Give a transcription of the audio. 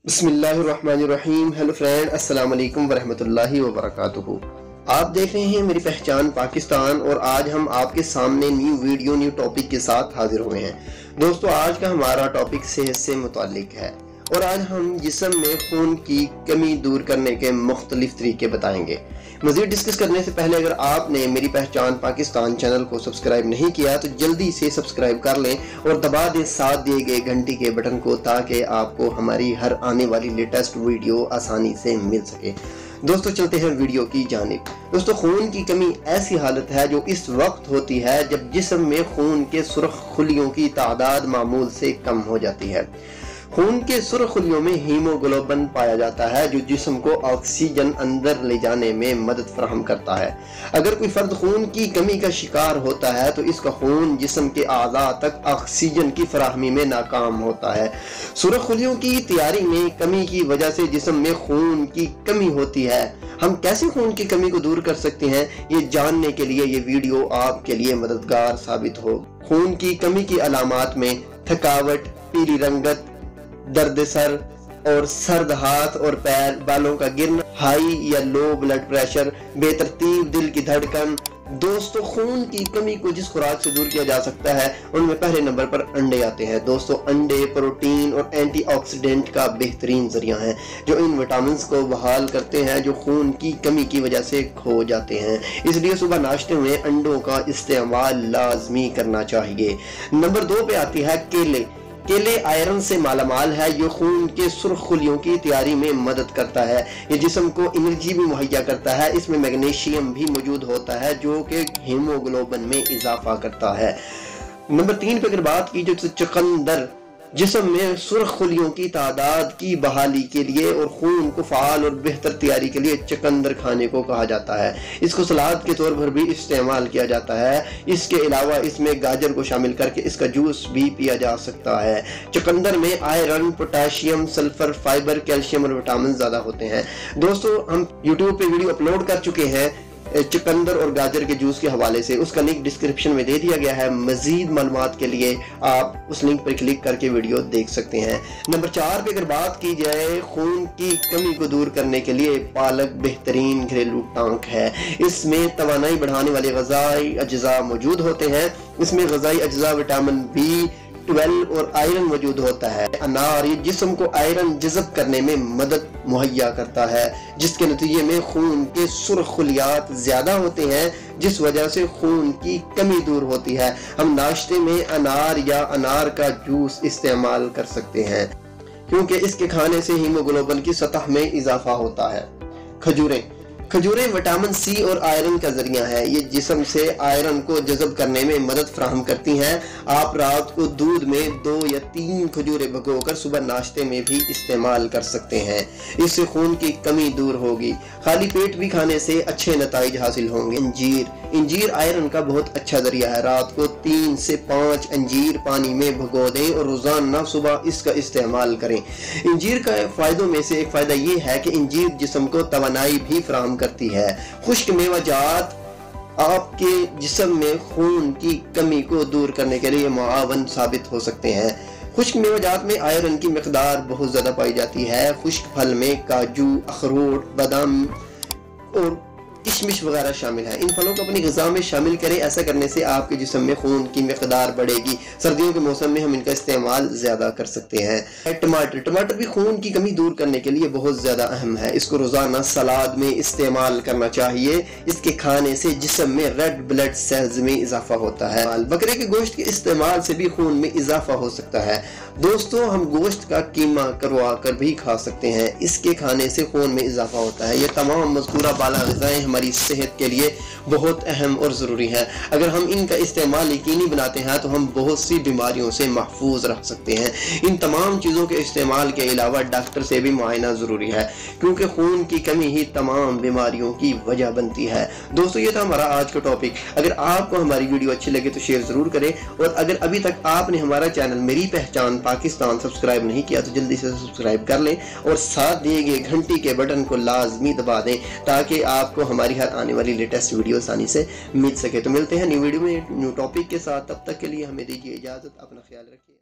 بسم اللہ الرحمن الرحیم۔ ہیلو فرینڈ، السلام علیکم ورحمۃ اللہ وبرکاتہ۔ آپ دیکھ رہے ہیں میری پہچان پاکستان، اور آج ہم آپ کے سامنے نیو ویڈیو نیو ٹاپک کے ساتھ حاضر ہوئے ہیں۔ دوستو، آج کا ہمارا ٹاپک صحت سے متعلق ہے، اور آج ہم جسم میں خون کی کمی دور کرنے کے مختلف طریقے بتائیں گے۔ مزید ڈسکس کرنے سے پہلے اگر آپ نے میری پہچان پاکستان چینل کو سبسکرائب نہیں کیا تو جلدی سے سبسکرائب کر لیں اور دبا دیں ساتھ دیے گئے گھنٹی کے بٹن کو، تاکہ آپ کو ہماری ہر آنے والی لیٹسٹ ویڈیو آسانی سے مل سکے۔ دوستو، چلتے ہیں ویڈیو کی جانب۔ دوستو، خون کی کمی ایسی حالت ہے جو اس وقت ہوتی ہے جب جسم میں خون کے سرخ خلیوں کی تعداد معمول سے کم ہو جاتی ہے۔ خون کے سرخ خلیوں میں ہیموگلوبن پایا جاتا ہے جو جسم کو آکسیجن اندر لے جانے میں مدد فراہم کرتا ہے۔ اگر کوئی فرد خون کی کمی کا شکار ہوتا ہے تو اس کا خون جسم کے اعضاء تک آکسیجن کی فراہمی میں ناکام ہوتا ہے۔ سرخ خلیوں کی تیاری میں کمی کی وجہ سے جسم میں خون کی کمی ہوتی ہے۔ ہم کیسے خون کی کمی کو دور کر سکتے ہیں، یہ جاننے کے لیے یہ ویڈیو آپ کے لیے مددگار ثابت ہو۔ خون کی کمی کی علامات میں تھکاوٹ، پیلی رنگت، درد سر اور سرد ہاتھ اور پیر، بالوں کا گرنا، ہائی یا لو بلڈ پریشر، بے ترتیب دل کی دھڑکن۔ دوستو، خون کی کمی کو جس خوراک سے دور کیا جا سکتا ہے ان میں پہلے نمبر پر انڈے آتے ہیں۔ دوستو، انڈے پروٹین اور اینٹی آکسیڈنٹ کا بہترین ذریعہ ہیں جو ان وٹامنز کو بحال کرتے ہیں جو خون کی کمی کی وجہ سے کھو جاتے ہیں۔ اس لیے صبح ناشتے میں انڈوں کا استعمال لازمی کرنا چاہیے۔ نمبر 2 پہ آتی ہے کیلے۔ کیلے آئرن سے مالا مال ہے، یہ خون کے سرخ خلیوں کی تیاری میں مدد کرتا ہے۔ یہ جسم کو انرجی بھی مہیا کرتا ہے۔ اس میں میگنیشیم بھی موجود ہوتا ہے جو کہ ہیموگلوبن میں اضافہ کرتا ہے۔ نمبر 3 پہ اگر بات کی جو چقندر، جسم میں سرخ خلیوں کی تعداد کی بحالی کے لیے اور خون کو فعال اور بہتر تیاری کے لیے چقندر کھانے کو کہا جاتا ہے۔ اس کو سلاد کے طور پر بھی استعمال کیا جاتا ہے۔ اس کے علاوہ اس میں گاجر کو شامل کر کے اس کا جوس بھی پیا جا سکتا ہے۔ چقندر میں iron, potassium, sulphur, fibre, calcium اور وٹامن زیادہ ہوتے ہیں۔ دوستو، ہم یوٹیوب پہ ویڈیو اپلوڈ کر چکے ہیں چقندر اور گاجر کے جوس کے حوالے سے، اس کا لنک ڈسکرپشن میں دے دیا گیا ہے۔ مزید معلومات کے لیے آپ اس لنک پر کلک کر کے ویڈیو دیکھ سکتے ہیں۔ نمبر 4 پہ اگر بات کی جائے خون کی کمی کو دور کرنے کے لیے، پالک بہترین گھریلو ٹانک ہے۔ اس میں توانائی بڑھانے والے غذائی اجزاء موجود ہوتے ہیں۔ اس میں غذائی اجزاء وٹامن B12 اور آئرن موجود ہوتا ہے۔ انار یہ جسم کو آئرن جذب کرنے میں مدد مہیا کرتا ہے، جس کے نتیجے میں خون کے سرخ خلیات زیادہ ہوتے ہیں، جس وجہ سے خون کی کمی دور ہوتی ہے۔ ہم ناشتے میں انار یا انار کا جوس استعمال کر سکتے ہیں کیونکہ اس کے کھانے سے ہیموگلوبن کی سطح میں اضافہ ہوتا ہے۔ کھجوریں وٹامن C اور آئرن کا ذریعہ ہے۔ یہ جسم سے آئرن کو جذب کرنے میں مدد فراہم کرتی ہیں۔ آپ رات کو دودھ میں 2 یا 3 کھجوریں بھگو کر صبح ناشتے میں بھی استعمال کر سکتے ہیں۔ اس سے خون کی کمی دور ہوگی۔ خالی پیٹ بھی کھانے سے اچھے نتائج حاصل ہوں گے۔ انجیر آئرن کا بہت اچھا ذریعہ ہے۔ رات کو 3 سے 5 انجیر پانی میں بھگو دیں اور روزانہ صبح اس کا استعمال کریں۔ انجیر کا فائدوں میں سے ایک فائدہ یہ ہے کہ انجیر جسم کو توانائی بھی فراہم کرتی ہے۔ خشک میوہ جات آپ کے جسم میں خون کی کمی کو دور کرنے کے لیے معاون ثابت ہو سکتے ہیں۔ خشک میوہ جات میں آئرن کی مقدار بہت زیادہ پائی جاتی ہے۔ خشک پھل میں کاجو، اخروٹ، بادام اور کشمش وغیرہ شامل ہے۔ ان پھلوں کو اپنی غذا میں شامل کریں۔ ایسا کرنے سے آپ کے جسم میں خون کی مقدار بڑھے گی۔ سردیوں کے موسم میں ہم ان کا استعمال زیادہ کر سکتے ہیں۔ ٹماٹر بھی خون کی کمی دور کرنے کے لیے بہت زیادہ اہم ہے۔ اس کو روزانہ سلاد میں استعمال کرنا چاہیے۔ اس کے کھانے سے جسم میں ریڈ بلڈ سیلز میں اضافہ ہوتا ہے۔ بکرے کے گوشت کے استعمال سے بھی خون میں اضافہ ہو سکتا ہے۔ دوستو، ہم گوشت کا قیمہ کروا کر بھی کھا سکتے ہیں۔ اس کے کھانے سے خون میں اضافہ ہوتا ہے۔ یہ تمام مذکورہ بالا غذائیں ہماری صحت کے لیے بہت اہم اور ضروری ہیں۔ اگر ہم ان کا استعمال یقینی بناتے ہیں تو ہم بہت سی بیماریوں سے محفوظ رہ سکتے ہیں۔ ان تمام چیزوں کے استعمال کے علاوہ ڈاکٹر سے بھی معائنہ ضروری ہے، کیونکہ خون کی کمی ہی تمام بیماریوں کی وجہ بنتی ہے۔ دوستو، یہ تھا ہمارا آج کا ٹاپک۔ اگر آپ کو ہماری ویڈیو اچھی لگے تو شیئر ضرور کریں، اور اگر ابھی تک آپ نے ہمارا چینل میری پہچان پاکستان سبسکرائب نہیں کیا تو جلدی سے سبسکرائب کر لیں، اور ساتھ دیے گئے گھنٹی کے بٹن کو لازمی دبا دیں تاکہ آپ کو ہماری ہر آنے والی لیٹسٹ ویڈیو آسانی سے مل سکے۔ تو ملتے ہیں نیو ویڈیو میں نیو ٹاپک کے ساتھ، تب تک کے لیے ہمیں دیجیے اجازت، اپنا خیال رکھیے۔